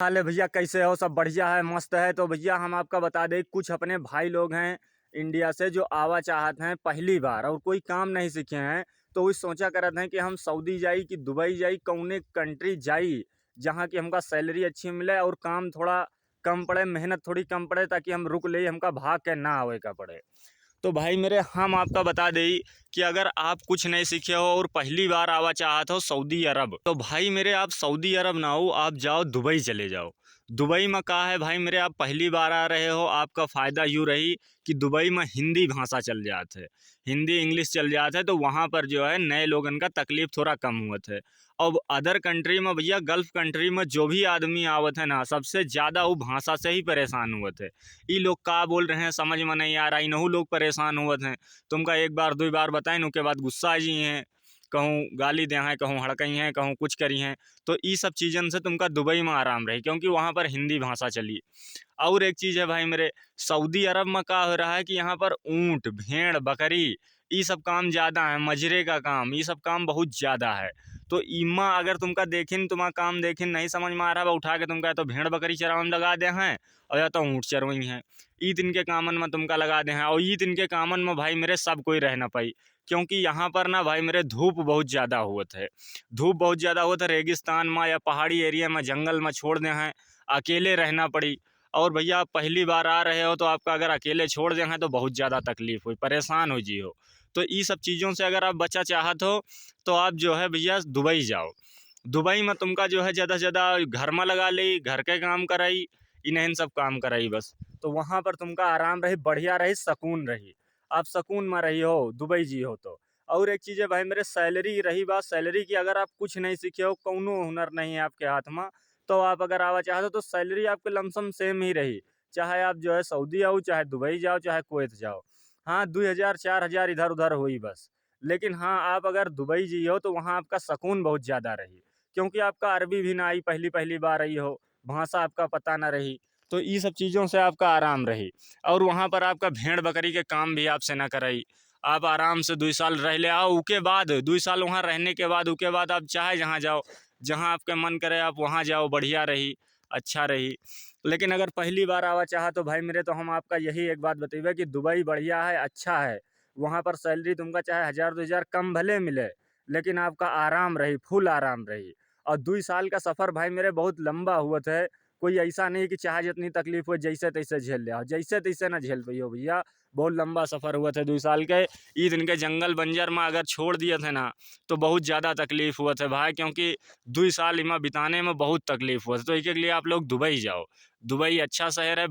हाल है भैया, कैसे हो? सब बढ़िया है, मस्त है। तो भैया हम आपका बता दें, कुछ अपने भाई लोग हैं इंडिया से जो आवा चाहत हैं पहली बार और कोई काम नहीं सीखे हैं। तो वही सोचा करत हैं कि हम सऊदी जाई कि दुबई जाई, कौने कंट्री जाई जहाँ की हमका सैलरी अच्छी मिले और काम थोड़ा कम पड़े, मेहनत थोड़ी कम पड़े, ताकि हम रुक ले, हमका भाग के ना आवे का पड़े। तो भाई मेरे, हम आपका बता दें कि अगर आप कुछ नहीं सीखे हो और पहली बार आवा चाहत हो सऊदी अरब, तो भाई मेरे आप सऊदी अरब ना हो, आप जाओ दुबई चले जाओ। दुबई में कहा है भाई मेरे, आप पहली बार आ रहे हो, आपका फ़ायदा यूँ रही कि दुबई में हिंदी भाषा चल जात है, हिंदी इंग्लिश चल जात है, तो वहाँ पर जो है नए लोगन का तकलीफ़ थोड़ा कम हुआ है। अब अदर कंट्री में भैया, गल्फ़ कंट्री में जो भी आदमी आवत है ना, सबसे ज़्यादा वो भाषा से ही परेशान हुए थे। ये लोग का बोल रहे हैं समझ में नहीं आ रहा, इनहू लोग परेशान हुए थे। तुमका एक बार दो बार बताएं, उसके बाद गुस्सा आ जी हैं, कहूँ गाली दे हैं, कहूँ हड़कई हैं, कहूँ कुछ करी हैं। तो ये सब चीज़न से तुमका दुबई में आराम रही, क्योंकि वहाँ पर हिंदी भाषा चली। और एक चीज़ है भाई मेरे, सऊदी अरब में क्या हो रहा है कि यहाँ पर ऊँट भेड़ बकरी ये सब काम ज़्यादा है, मजरे का काम, ये सब काम बहुत ज़्यादा है। तो इमा अगर तुमका देखिन, तुम्हारा काम देखिन नहीं समझ में आ रहा, उठा के तुमका तो भेड़ बकरी चरावन लगा दे हैं और या तो ऊँट चरवई हैं। ई दिन के कामन में तुमका लगा दे हैं, और ई दिन के कामन में भाई मेरे सब कोई रह ना पाई, क्योंकि यहाँ पर ना भाई मेरे धूप बहुत ज़्यादा हुआ है। धूप बहुत ज़्यादा हुआ था, रेगिस्तान में या पहाड़ी एरिया में जंगल में छोड़ दे हैं, अकेले रहना पड़ी। और भैया आप पहली बार आ रहे हो, तो आपका अगर अकेले छोड़ दे हैं तो बहुत ज़्यादा तकलीफ हुई, परेशान हो जी हो। तो ये सब चीज़ों से अगर आप बचा चाहत हो, तो आप जो है भैया दुबई जाओ। दुबई में तुमका जो है ज़्यादा से ज़्यादा घर में लगा ली, घर के काम कराई, इन्हें सब काम कराई बस। तो वहाँ पर तुमका आराम रही, बढ़िया रही, सकून रही। आप सकून में रही हो दुबई जी हो तो। और एक चीज़ है भाई मेरे, सैलरी रही बात सैलरी की, अगर आप कुछ नहीं सीखे हो, कौनो हुनर नहीं है आपके हाथ में, तो आप अगर आवा चाहते हो तो सैलरी आपके लमसम सेम ही रही। चाहे आप जो है सऊदी आओ, चाहे दुबई जाओ, चाहे कुवैत जाओ। हाँ, 2000 4000 इधर उधर हुई बस। लेकिन हाँ, आप अगर दुबई जी हो तो वहाँ आपका सकून बहुत ज़्यादा रही, क्योंकि आपका अरबी भी ना आई, पहली पहली बार आई हो, भाषा आपका पता ना रही। तो ये सब चीज़ों से आपका आराम रही। और वहाँ पर आपका भेड़ बकरी के काम भी आपसे ना कराई। आप आराम से 2 साल रह ले आओ, उसके बाद 2 साल वहाँ रहने के बाद, उसके बाद आप चाहे जहाँ जाओ, जहाँ आपका मन करे आप वहाँ जाओ, बढ़िया रही, अच्छा रही। लेकिन अगर पहली बार आवा चाहा तो भाई मेरे, तो हम आपका यही एक बात बतेबे कि दुबई बढ़िया है, अच्छा है। वहाँ पर सैलरी तुमका चाहे 1000 2000 कम भले मिले, लेकिन आपका आराम रही, फुल आराम रही। और 2 साल का सफ़र भाई मेरे बहुत लंबा हुआ है। कोई ऐसा नहीं कि चाहे जितनी तकलीफ हो जैसे तैसे झेल ले, और जैसे तैसे ना झेल पाइयो भैया। बहुत लंबा सफ़र हुआ था 2 साल के। ईद इनके जंगल बंजर में अगर छोड़ दिए थे ना, तो बहुत ज़्यादा तकलीफ हुआ था भाई, क्योंकि 2 साल इमा बिताने में बहुत तकलीफ हुआ था। तो एक लिए आप लोग दुबई जाओ। दुबई अच्छा शहर है।